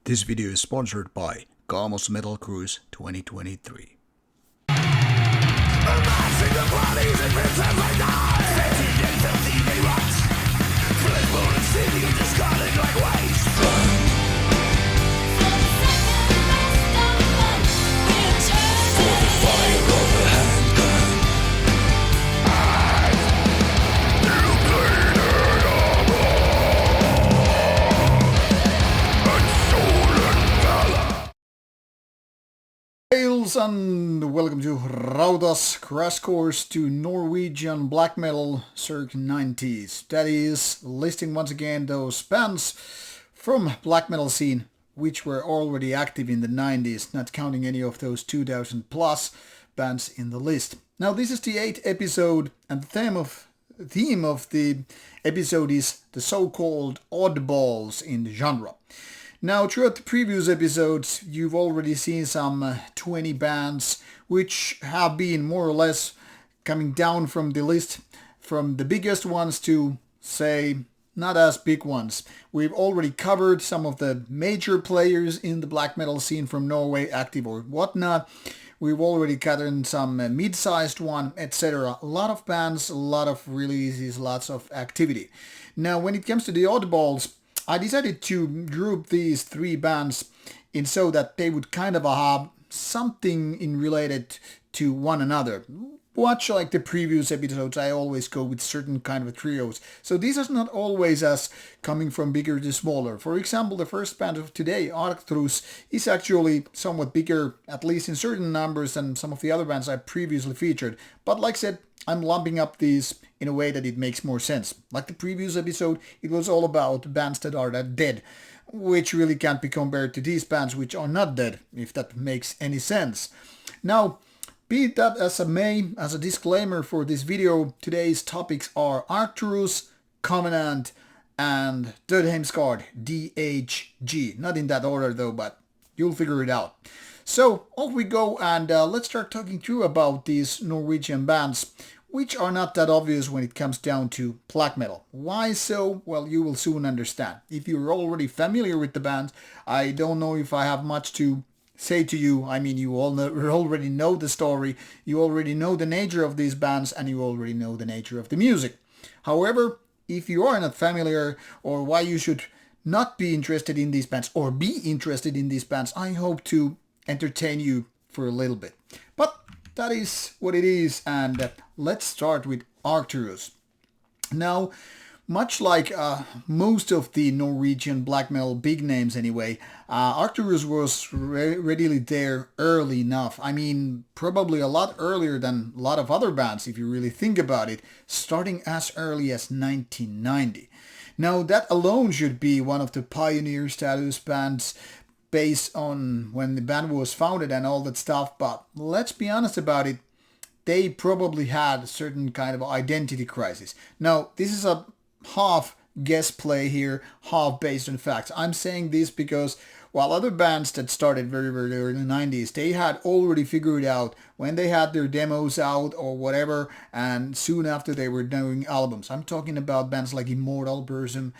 This video is sponsored by Gamos Metal Cruise 2023. Hails and welcome to Rauta's crash course to Norwegian black metal circa 90s. That is, listing once again those bands from black metal scene which were already active in the 90s, not counting any of those 2000 plus bands in the list. Now this is the 8th episode, and the theme of the episode is the so-called oddballs in the genre. Now, throughout the previous episodes, you've already seen some 20 bands which have been more or less coming down from the list, from the biggest ones to, say, not as big ones. We've already covered some of the major players in the black metal scene from Norway, active or whatnot. We've already covered some mid-sized one, etc. A lot of bands, a lot of releases, lots of activity. Now, when it comes to the oddballs, I decided to group these three bands in so that they would kind of have something in related to one another. Much like the previous episodes, I always go with certain kind of trios. So these are not always as coming from bigger to smaller. For example, the first band of today, Arcturus, is actually somewhat bigger, at least in certain numbers, than some of the other bands I previously featured. But like I said, I'm lumping up these in a way that it makes more sense. Like the previous episode, it was all about bands that are dead, which really can't be compared to these bands which are not dead, if that makes any sense. Now, be that as it may, as a disclaimer for this video, today's topics are Arcturus, Covenant, and Dødheimsgard, DHG. Not in that order though, but you'll figure it out. So off we go, and let's start talking through about these Norwegian bands, which are not that obvious when it comes down to black metal. Why so? Well, you will soon understand. If you're already familiar with the band, I don't know if I have much to say to you. I mean, you already know the story, you already know the nature of these bands, and you already know the nature of the music. However, if you are not familiar, or why you should not be interested in these bands, or be interested in these bands, I hope to entertain you for a little bit. But that is what it is, and let's start with Arcturus. Now, much like most of the Norwegian black metal big names anyway, Arcturus was readily there early enough. I mean, probably a lot earlier than a lot of other bands if you really think about it, starting as early as 1990. Now, that alone should be one of the pioneer status bands based on when the band was founded and all that stuff, but let's be honest about it, they probably had a certain kind of identity crisis. Now, this is a half guess play here, half based on facts. I'm saying this because while other bands that started very, very early in the 90s, they had already figured out when they had their demos out or whatever, and soon after they were doing albums. I'm talking about bands like Immortal, Burzum,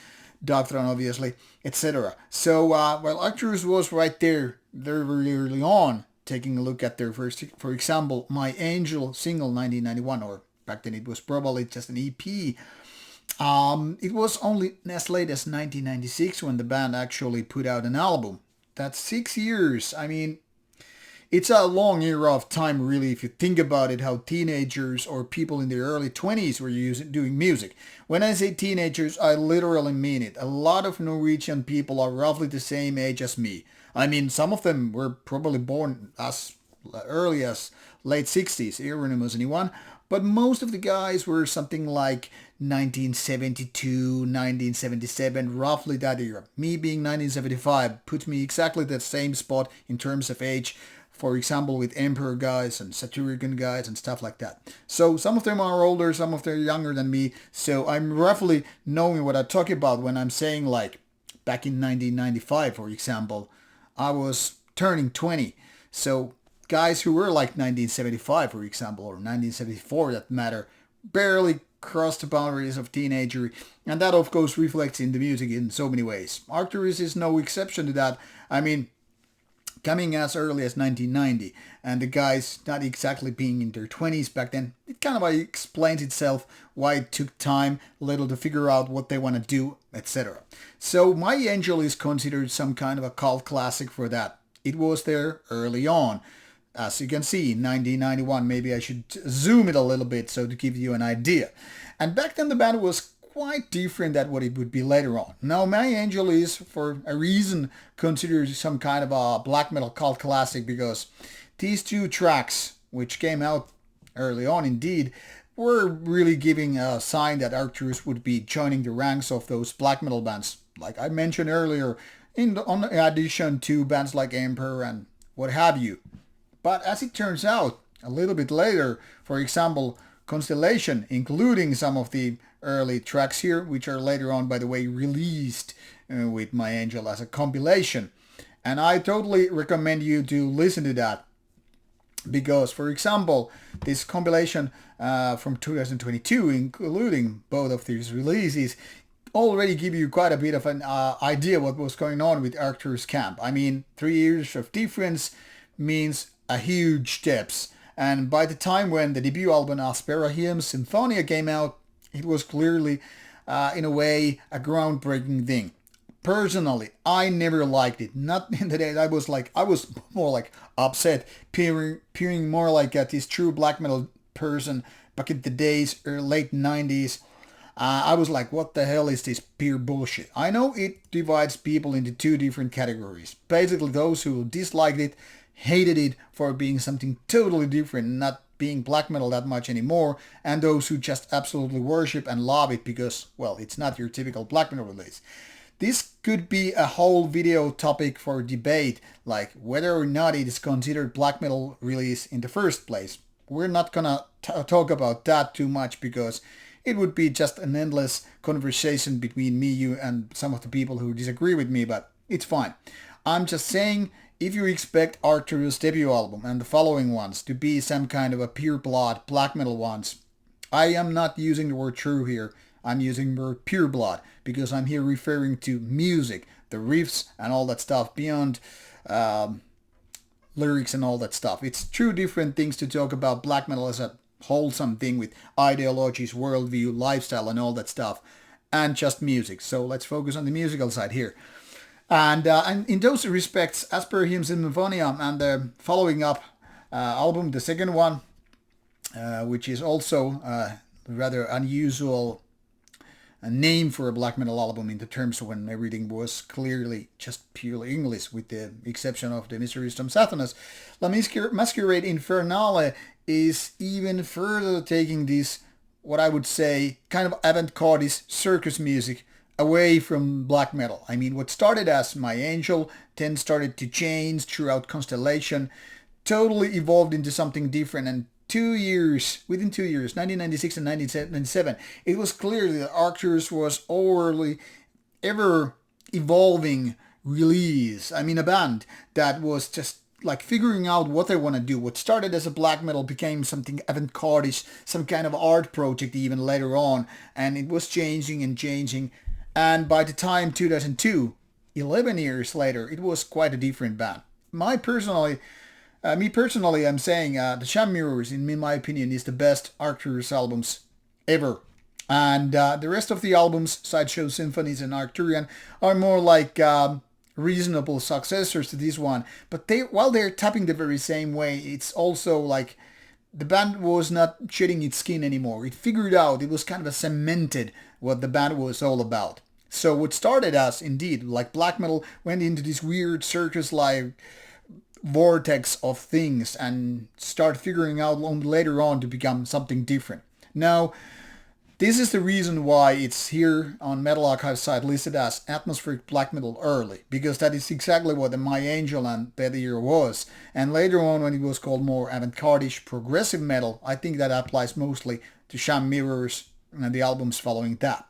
Doctrine, obviously, etc. So while Arcturus was right there very, very early on, taking a look at their first, for example, My Angel single 1991, or back then it was probably just an EP. It was only as late as 1996 when the band actually put out an album. That's 6 years. I mean, it's a long era of time, really, if you think about it, how teenagers or people in their early 20s were doing music. When I say teenagers, I literally mean it. A lot of Norwegian people are roughly the same age as me. I mean, some of them were probably born as early as late 60s, Euronymous anyone, but most of the guys were something like 1972, 1977, roughly that era. Me being 1975 puts me exactly the same spot in terms of age, for example, with Emperor guys and Satyrican guys and stuff like that. So some of them are older, some of them are younger than me, so I'm roughly knowing what I talk about when I'm saying, like, back in 1995, for example, I was turning 20. So guys who were like 1975, for example, or 1974, that matter, barely cross the boundaries of teenagery, and that of course reflects in the music in so many ways. Arcturus is no exception to that. I mean, coming as early as 1990, and the guys not exactly being in their 20s back then, it kind of explains itself why it took time a little to figure out what they want to do, etc. So My Angel is considered some kind of a cult classic for that. It was there early on. As you can see, 1991, maybe I should zoom it a little bit so to give you an idea. And back then the band was quite different than what it would be later on. Now My Angel is, for a reason, considered some kind of a black metal cult classic because these two tracks, which came out early on indeed, were really giving a sign that Arcturus would be joining the ranks of those black metal bands, like I mentioned earlier, in addition to bands like Emperor and what have you. But as it turns out, a little bit later, for example, Constellation, including some of the early tracks here, which are later on, by the way, released with My Angel as a compilation. And I totally recommend you to listen to that. Because, for example, this compilation from 2022, including both of these releases, already give you quite a bit of an idea what was going on with Arcturus camp. I mean, 3 years of difference means a huge steps. And by the time when the debut album Asperahiem Symphonia came out, it was clearly, in a way, a groundbreaking thing. Personally, I never liked it. Not in the days I was more like upset, peering more like this true black metal person back in the days, late 90s. I was like, what the hell is this pure bullshit? I know it divides people into two different categories. Basically, those who disliked it, hated it for being something totally different, not being black metal that much anymore, and those who just absolutely worship and love it because, well, it's not your typical black metal release. This could be a whole video topic for debate, like whether or not it is considered black metal release in the first place. We're not gonna talk about that too much because it would be just an endless conversation between me, you, and some of the people who disagree with me, but it's fine. I'm just saying, if you expect Arcturus' debut album and the following ones to be some kind of a pure blood black metal ones, I am not using the word true here. I'm using the word pure blood because I'm here referring to music, the riffs and all that stuff beyond lyrics and all that stuff. It's two different things to talk about black metal as a wholesome thing with ideologies, worldview, lifestyle and all that stuff, and just music. So let's focus on the musical side here. And in those respects, Asperahiem Symphonia and the following up album, the second one, which is also a rather unusual name for a black metal album in the terms of when everything was clearly just purely English, with the exception of the Mysteries from Satanas. La Masquerade Infernale is even further taking this, what I would say, kind of avant-garde circus music away from black metal. I mean, what started as My Angel then started to change throughout Constellation, totally evolved into something different, and within 2 years, 1996 and 1997, it was clear that Arcturus was overly ever evolving release. I mean, a band that was just like figuring out what they want to do. What started as a black metal became something avant-garde-ish, some kind of art project even later on, and it was changing and changing. And by the time 2002, 11 years later, it was quite a different band. Me personally, I'm saying the Sham Mirrors, in my opinion, is the best Arcturus albums ever. And the rest of the albums, Sideshow Symphonies and Arcturian, are more like reasonable successors to this one. But while they're tapping the very same way, it's also like the band was not shedding its skin anymore. It figured out, it was kind of a cemented what the band was all about. So what started as, indeed, like black metal, went into this weird circus-like vortex of things and start figuring out later on to become something different. Now, this is the reason why it's here on Metal Archive site listed as atmospheric black metal early, because that is exactly what the My Angel and Better Year was. And later on, when it was called more avant-garde-ish progressive metal, I think that applies mostly to Sham Mirrors and the albums following that.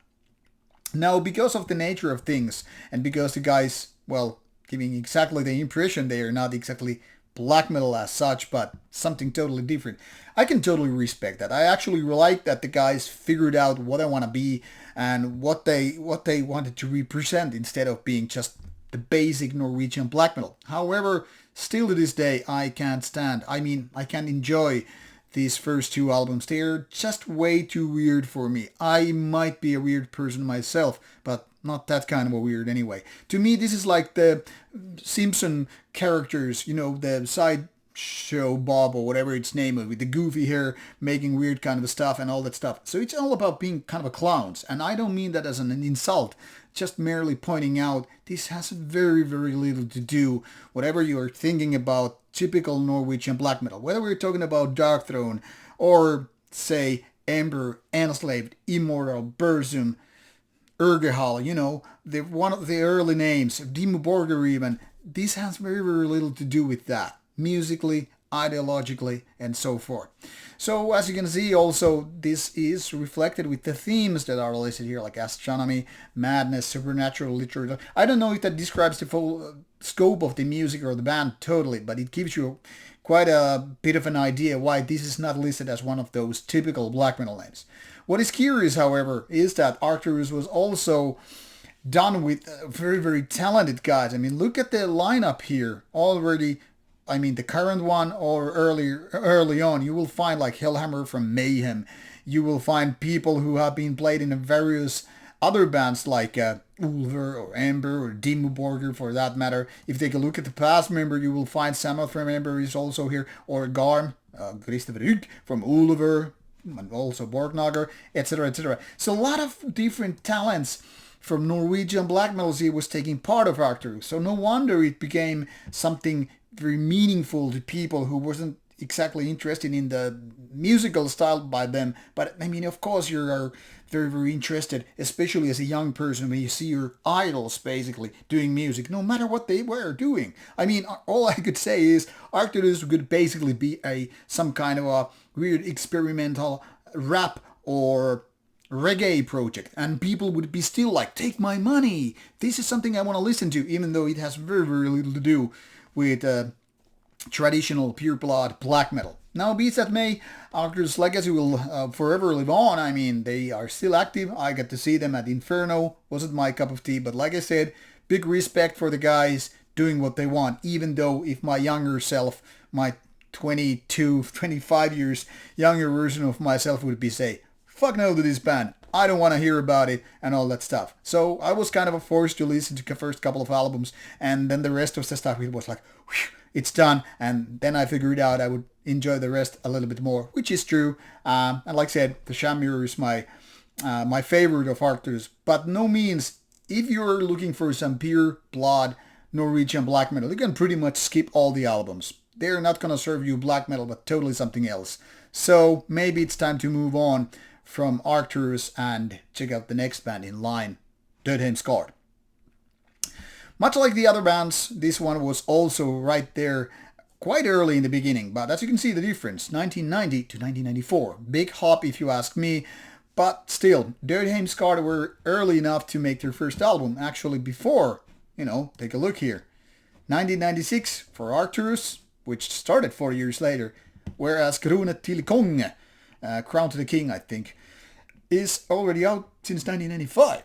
Now, because of the nature of things, and because the guys, well, giving exactly the impression they are not exactly black metal as such, but something totally different. I can totally respect that. I actually like that the guys figured out what I want to be and what they wanted to represent instead of being just the basic Norwegian black metal. However, still to this day, I can't stand. I mean, I can't enjoy these first two albums. They're just way too weird for me. I might be a weird person myself, but not that kind of a weird anyway. To me, this is like the Simpson characters, you know, the side show Bob or whatever its name is, with the goofy hair, making weird kind of stuff and all that stuff. So it's all about being kind of a clowns. And I don't mean that as an insult, just merely pointing out this has very, very little to do, whatever you are thinking about typical Norwegian black metal, whether we're talking about Dark Throne or, say, Ember, Enslaved, Immortal, Burzum, Urgehal, you know, one of the early names, Dimmu Borgir even. This has very, very little to do with that, musically, ideologically, and so forth. So as you can see, also this is reflected with the themes that are listed here, like astronomy, madness, supernatural, literature. I don't know if that describes the full scope of the music or the band totally, but it gives you quite a bit of an idea why this is not listed as one of those typical black metal names. What is curious, however, is that Arcturus was also done with very, very talented guys. I mean, look at the lineup here already. I mean, the current one or early on, you will find like Hellhammer from Mayhem. You will find people who have been played in various other bands like Ulver or Ember or Dimmu Borgir for that matter. If you take a look at the past member, you will find Samuel from Ember is also here, or Garm, Christopher Rygg from Ulver, and also Borgnagar, etc., etc. So a lot of different talents from Norwegian black metal scene was taking part of Arcturus. So no wonder it became something very meaningful to people who wasn't exactly interested in the musical style by them. But I mean, of course, you are very, very interested, especially as a young person, when you see your idols basically doing music, no matter what they were doing. I mean, all I could say is Arcturus could basically be some kind of a weird experimental rap or reggae project, and people would be still like, take my money, this is something I want to listen to, even though it has very, very little to do with traditional pure blood black metal. Now, be that may, Arcturus' legacy will forever live on. I mean, they are still active. I got to see them at Inferno. Wasn't my cup of tea, but like I said, big respect for the guys doing what they want, even though if my younger self, my 22, 25 years younger version of myself would be say, fuck no to this band, I don't want to hear about it and all that stuff. So I was kind of forced to listen to the first couple of albums, and then the rest of the stuff, it was like, whew, it's done. And then I figured out I would enjoy the rest a little bit more, which is true. And like I said, the Shamir is my favorite of Arcturus, but no means, if you're looking for some pure blood Norwegian black metal, you can pretty much skip all the albums. They're not going to serve you black metal, but totally something else. So maybe it's time to move on from Arcturus and check out the next band in line, Dødheimsgard. Much like the other bands, this one was also right there quite early in the beginning, but as you can see the difference, 1990 to 1994. Big hop if you ask me, but still, Dødheimsgard were early enough to make their first album, actually before, take a look here. 1996 for Arcturus, which started 4 years later, whereas Kronet til Konge, Crown to the King, I think, is already out since 1995.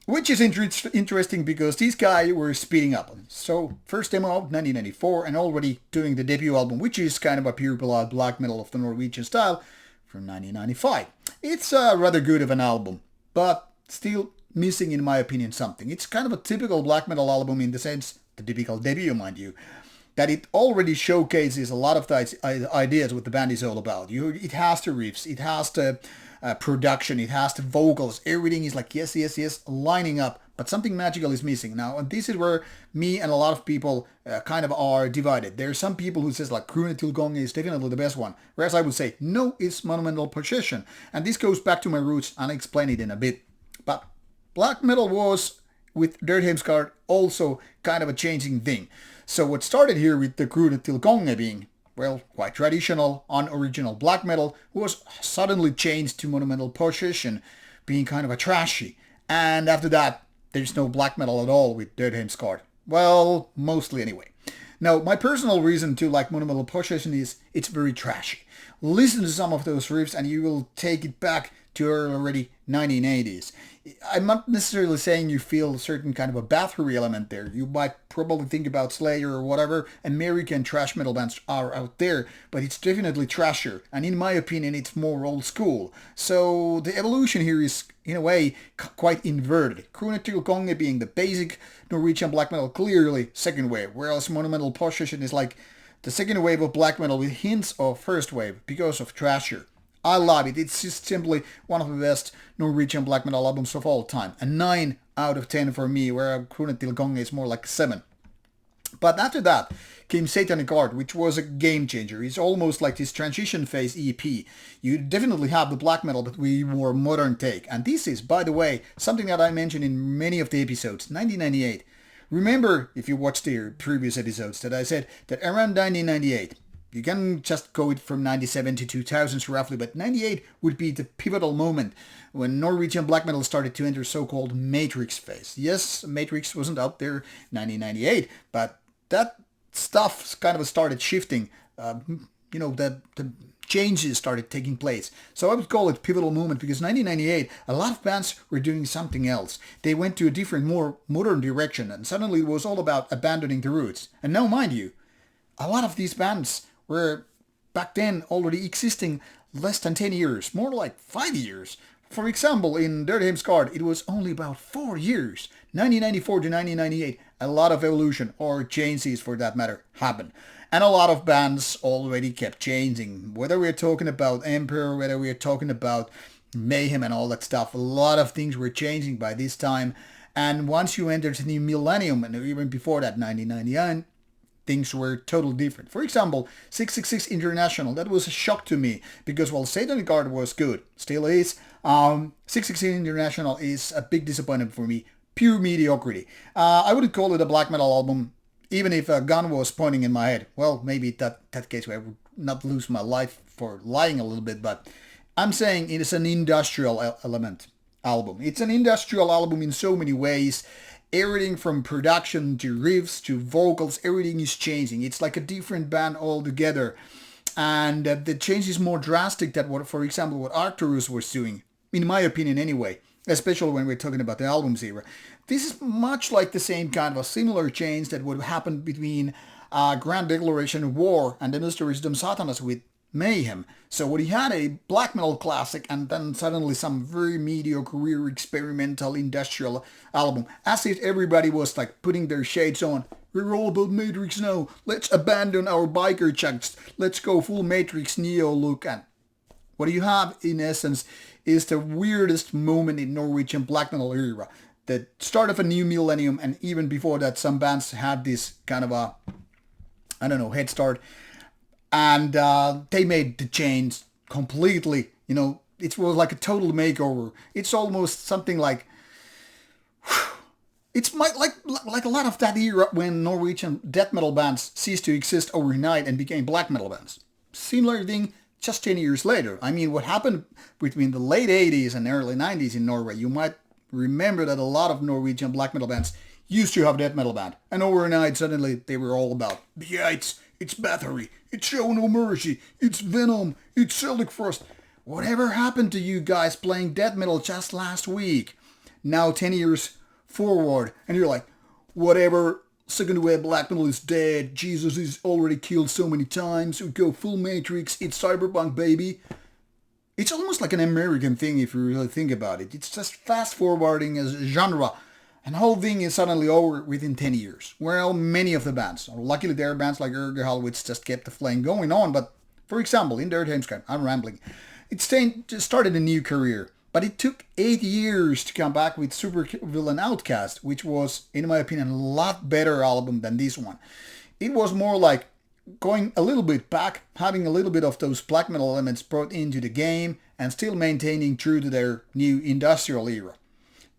Which is interesting because these guys were speeding up. So, first demo out 1994 and already doing the debut album, which is kind of a pure blood black metal of the Norwegian style, from 1995. It's rather good of an album, but still missing, in my opinion, something. It's kind of a typical black metal album in the sense, the typical debut, mind you, that it already showcases a lot of the ideas what the band is all about. It has the riffs, it has the production, it has the vocals, everything is like yes, yes, yes, lining up, but something magical is missing. Now, and this is where me and a lot of people kind of are divided. There are some people who says like Kronet til Konge is definitely the best one, whereas I would say no, it's Monumental Procession. And this goes back to my roots, and I'll explain it in a bit. But black metal was, with Dødheimsgard, also kind of a changing thing. So what started here with the Kronet til Konge being, well, quite traditional, unoriginal black metal, was suddenly changed to Monumental Procession, being kind of a trashy. And after that, there's no black metal at all with Dødheimsgard. Well, mostly anyway. Now, my personal reason to like Monumental Possession is it's very trashy. Listen to some of those riffs and you will take it back to already 1980s. I'm not necessarily saying you feel a certain kind of a battery element there. You might probably think about Slayer or whatever American thrash metal bands are out there, but it's definitely trashier, and in my opinion it's more old school. So the evolution here is in a way quite inverted. Krone til Konge being the basic Norwegian black metal, clearly second wave, whereas Monumental Possession is like the second wave of black metal with hints of first wave because of trashier. I love it. It's just simply one of the best Norwegian black metal albums of all time. A 9 out of 10 for me, where Krone til Konge is more like a 7. But after that came Dødheimsgard, which was a game changer. It's almost like this transition phase EP. You definitely have the black metal, but with more modern take. And this is, by the way, something that I mentioned in many of the episodes, 1998. Remember, if you watched the previous episodes, that I said that around 1998, you can just go it from 97 to 2000s roughly, but 98 would be the pivotal moment when Norwegian black metal started to enter so-called Matrix phase. Yes, Matrix wasn't out there 1998, but that stuff kind of started shifting. The changes started taking place. So I would call it pivotal moment because 1998, a lot of bands were doing something else. They went to a different, more modern direction, and suddenly it was all about abandoning the roots. And now, mind you, a lot of these bands were back then already existing less than 10 years, more like 5 years. For example, in Dødheimsgard, it was only about 4 years. 1994 to 1998, a lot of evolution, or changes for that matter, happened. And a lot of bands already kept changing. Whether we're talking about Emperor, whether we're talking about Mayhem and all that stuff, a lot of things were changing by this time. And once you entered the new millennium, and even before that, 1999, things were totally different. For example, 666 International, that was a shock to me because while Dødheimsgard was good, still is, 666 International is a big disappointment for me. Pure mediocrity. I wouldn't call it a black metal album, even if a gun was pointing in my head. Well, maybe that case I would not lose my life for lying a little bit, but I'm saying it is an industrial element album. It's an industrial album in so many ways. Everything from production to riffs to vocals, everything is changing. It's like a different band altogether. And the change is more drastic than what, for example, what Arcturus was doing, in my opinion anyway, especially when we're talking about the albums era. This is much like the same kind of a similar change that would happen between Grand Declaration of War and the Mysterious Dom Satanas with Mayhem. So when he had a black metal classic and then suddenly some very mediocre experimental industrial album, as if everybody was like putting their shades on. We're all about Matrix now. Let's abandon our biker chucks. Let's go full Matrix Neo look. And what you have in essence is the weirdest moment in Norwegian black metal era. The start of a new millennium, and even before that some bands had this kind of a, head start. And they made the change completely, it was like a total makeover. It's almost something like, it's like a lot of that era when Norwegian death metal bands ceased to exist overnight and became black metal bands. Similar thing just 10 years later. I mean, what happened between the late 80s and early 90s in Norway, you might remember that a lot of Norwegian black metal bands used to have death metal band. And overnight, suddenly, they were all about, yeah, it's Bathory, it's Show No Mercy, it's Venom, it's Celtic Frost. Whatever happened to you guys playing death metal just last week? Now 10 years forward, and you're like, whatever, second wave black metal is dead, Jesus is already killed so many times, we go full Matrix, it's cyberpunk, baby. It's almost like an American thing if you really think about it. It's just fast forwarding as a genre. And the whole thing is suddenly over within 10 years. Well, many of the bands. Luckily, there are bands like Urgehal which just kept the flame going on. But, for example, in Dødheimsgard, I'm rambling, it started a new career. But it took 8 years to come back with Supervillain Outcast, which was, in my opinion, a lot better album than this one. It was more like going a little bit back, having a little bit of those black metal elements brought into the game, and still maintaining true to their new industrial era.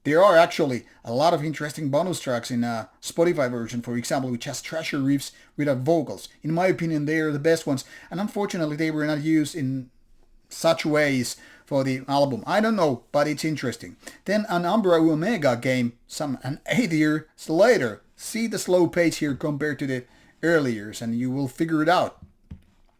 There are actually a lot of interesting bonus tracks in a Spotify version, for example, which has trasher riffs without vocals. In my opinion, they are the best ones, and unfortunately they were not used in such ways for the album. I don't know, but it's interesting. Then an Umbra Omega game, an 8 years later. See the slow pace here compared to the earlier, and you will figure it out.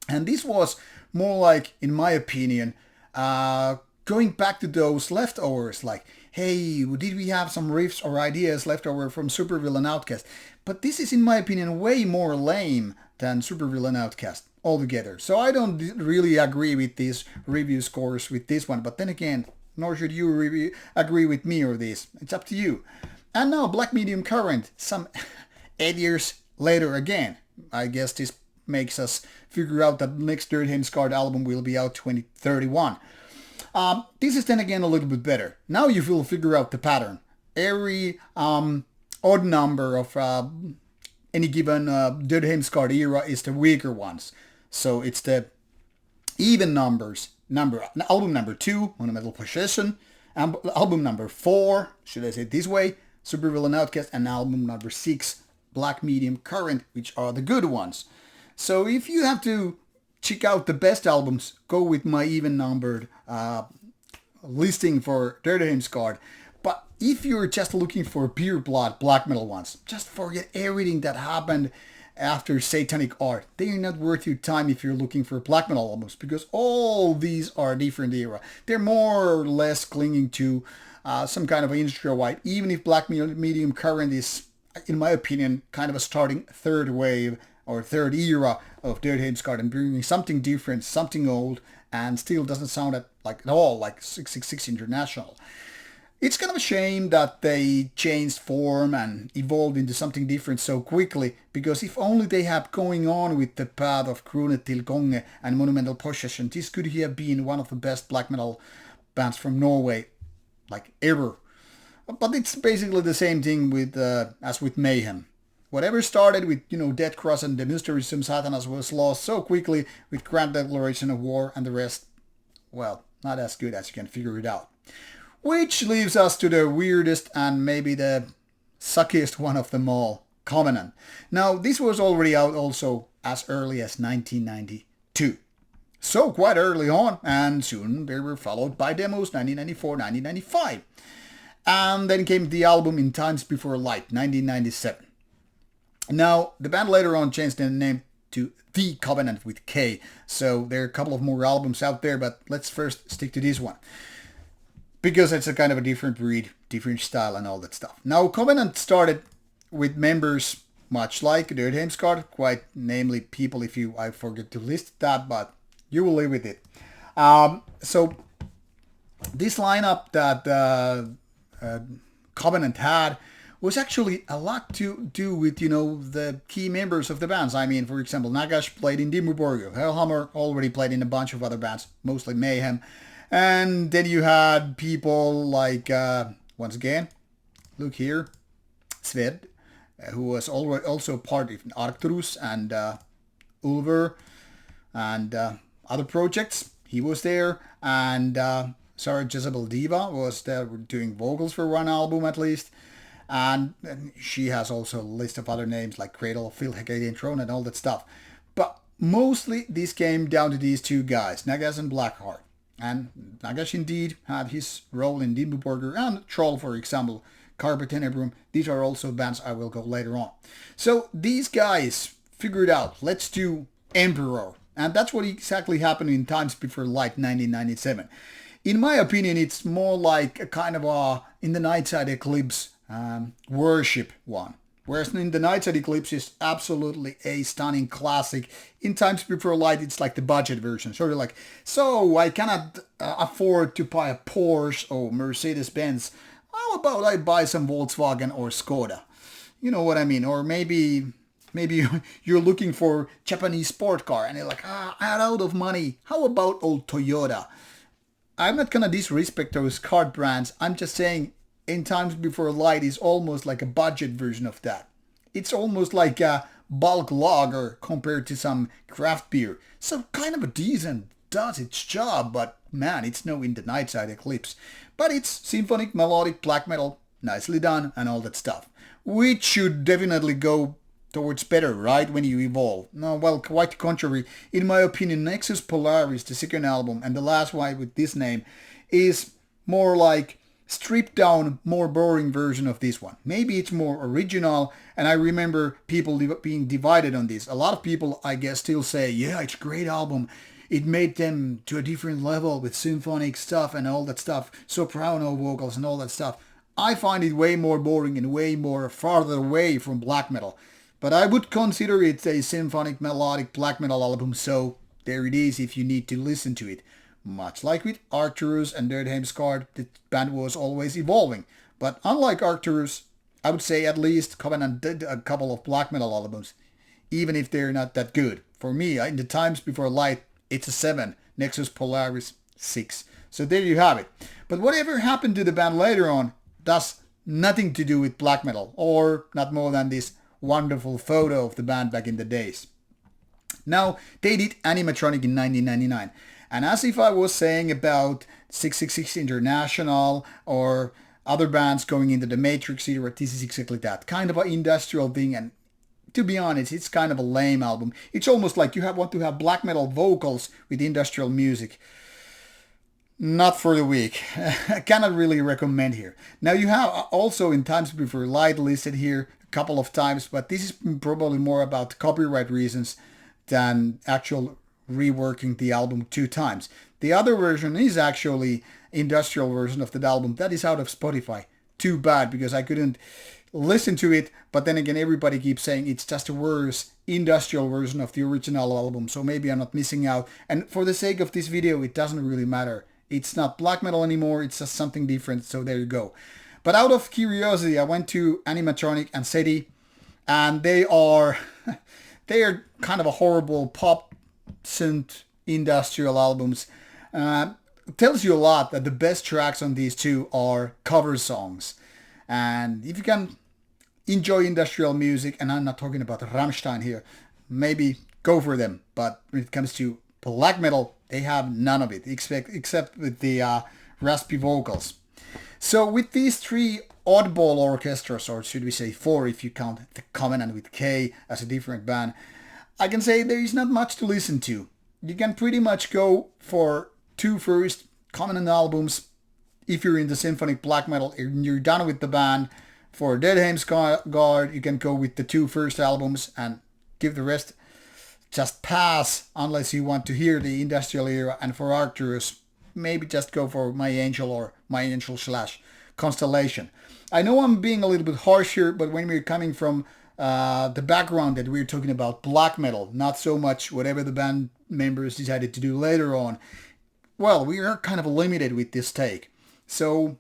And this was more like, in my opinion, going back to those leftovers, like, hey, did we have some riffs or ideas left over from Supervillain Outcast? But this is, in my opinion, way more lame than Supervillain Outcast altogether. So I don't really agree with these review scores with this one. But then again, nor should you agree with me or this. It's up to you. And now Black Medium Current, some 8 years later again. I guess this makes us figure out that next Dødheimsgard album will be out 2031. This is then again a little bit better. Now you will figure out the pattern. Every odd number of any given Dødheimsgard era is the weaker ones. So it's the even numbers. Album number 2, Monumental Possession. Album number 4, should I say it this way, Supervillain Outcast. And album number 6, Black Medium Current, which are the good ones. So if you have to check out the best albums, go with my even numbered listing for Dødheimsgard. But if you're just looking for pure blood black metal ones, just forget everything that happened after Satanic Art. They are not worth your time if you're looking for black metal albums, because all these are different era. They're more or less clinging to some kind of industrial white, even if Black Medium Current is, in my opinion, kind of a starting third wave or third era of Dødheimsgard and bringing something different, something old, and still doesn't sound at all like 666 International. It's kind of a shame that they changed form and evolved into something different so quickly, because if only they had going on with the path of Kronet til Konge and Monumental Possession, this could have been one of the best black metal bands from Norway, like ever. But it's basically the same thing with as with Mayhem. Whatever started with, Death Cross and the Mysterism Satanas was lost so quickly with Grand Declaration of War, and the rest, well, not as good as you can figure it out. Which leaves us to the weirdest and maybe the suckiest one of them all, Covenant. Now, this was already out also as early as 1992. So quite early on, and soon they were followed by demos 1994, 1995. And then came the album In Times Before Light, 1997. Now, the band later on changed their name to The Covenant with K, so there are a couple of more albums out there, but let's first stick to this one, because it's a kind of a different breed, different style and all that stuff. Now, Covenant started with members much like Dødheimsgard, quite namely people, I forget to list that, but you will live with it. So this lineup that Covenant had was actually a lot to do with, the key members of the bands. I mean, for example, Nagash played in Dimmu Borgir. Hellhammer already played in a bunch of other bands, mostly Mayhem. And then you had people like, once again, look here, Sved, who was also part of Arcturus and Ulver and other projects. He was there. And Sarah Jezebel Diva was there doing vocals for one album at least. And she has also a list of other names like Cradle, Phil Hegadian Throne and all that stuff. But mostly this came down to these two guys, Nagash and Blackheart. And Nagash indeed had his role in Dimmu Borgir and Troll, for example, Carpe Tenebrum. These are also bands I will go later on. So these guys figured out, let's do Emperor. And that's what exactly happened in Times Before Light 1997. In my opinion, it's more like a kind of a In the Nightside Eclipse worship one. Whereas In the Nightside Eclipse is absolutely a stunning classic. In Times Before Light, it's like the budget version. Sort of like, so I cannot afford to buy a Porsche or Mercedes-Benz. How about I buy some Volkswagen or Skoda? You know what I mean? Or maybe you're looking for Japanese sport car and you're like, I'm out of money. How about old Toyota? I'm not gonna disrespect those car brands. I'm just saying In Times Before Light is almost like a budget version of that. It's almost like a bulk lager compared to some craft beer. So kind of a decent, does its job, but man, it's no In the Nightside Eclipse. But it's symphonic, melodic, black metal, nicely done and all that stuff. Which should definitely go towards better, right, when you evolve. No, well, quite the contrary. In my opinion, Nexus Polaris, the second album, and the last one with this name, is more like stripped down, more boring version of this one. Maybe it's more original, and I remember people being divided on this. A lot of people, I guess, still say, yeah, it's a great album. It made them to a different level with symphonic stuff and all that stuff, soprano vocals and all that stuff. I find it way more boring and way more farther away from black metal. But I would consider it a symphonic melodic black metal album, so there it is if you need to listen to it. Much like with Arcturus and Dødheimsgard, the band was always evolving. But unlike Arcturus, I would say at least Covenant did a couple of black metal albums, even if they're not that good. For me, in the times before Light, it's a 7. Nexus Polaris, 6. So there you have it. But whatever happened to the band later on does nothing to do with black metal, or not more than this wonderful photo of the band back in the days. Now, they did animatronic in 1999. And as if I was saying about 666 International or other bands going into the Matrix era, this is exactly that. Kind of an industrial thing, and to be honest, it's kind of a lame album. It's almost like you want to have black metal vocals with industrial music. Not for the weak. I cannot really recommend here. Now you have also in Times Before Light listed here a couple of times, but this is probably more about copyright reasons than actual reworking the album 2 times. The other version is actually industrial version of the album. That is out of Spotify. Too bad, because I couldn't listen to it, but then again everybody keeps saying it's just a worse industrial version of the original album, so maybe I'm not missing out. And for the sake of this video, it doesn't really matter. It's not black metal anymore, it's just something different, so there you go. But out of curiosity, I went to Animatronic and SETI, and they are kind of a horrible pop synth industrial albums. Tells you a lot that the best tracks on these two are cover songs. And if you can enjoy industrial music, and I'm not talking about Rammstein here, maybe go for them. But when it comes to black metal, they have none of it, except with the raspy vocals. So with these 3 oddball orchestras, or should we say 4 if you count the Covenant with K as a different band, I can say there is not much to listen to. You can pretty much go for 2 first Covenant albums if you're into symphonic black metal and you're done with the band. For Dødheimsgard, you can go with the 2 first albums and give the rest just pass unless you want to hear the industrial era. And for Arcturus, maybe just go for My Angel or My Angel / Constellation. I know I'm being a little bit harsh here, but when we're coming from the background that we're talking about black metal, not so much whatever the band members decided to do later on, well, we are kind of limited with this take. So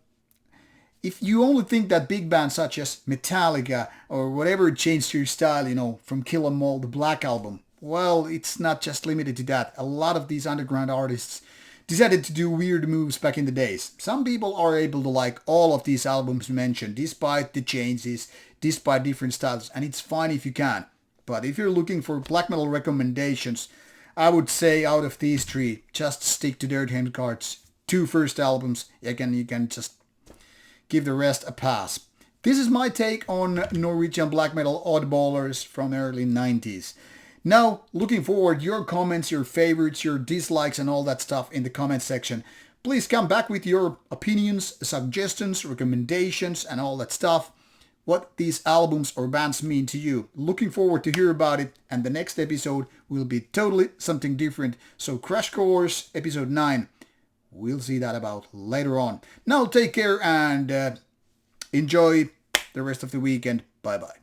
if you only think that big bands such as Metallica or whatever changed your style, from Kill 'Em All, the Black Album, well, it's not just limited to that. A lot of these underground artists decided to do weird moves back in the days. Some people are able to like all of these albums mentioned, despite the changes, despite different styles, and it's fine if you can. But if you're looking for black metal recommendations, I would say out of these 3, just stick to Dødheimsgard's 2 first albums. You can just give the rest a pass. This is my take on Norwegian black metal oddballers from the early 90s. Now, looking forward, your comments, your favorites, your dislikes and all that stuff in the comment section. Please come back with your opinions, suggestions, recommendations and all that stuff. What these albums or bands mean to you. Looking forward to hear about it, and the next episode will be totally something different. So Crash Course episode 9, we'll see that about later on. Now take care and enjoy the rest of the weekend. Bye bye.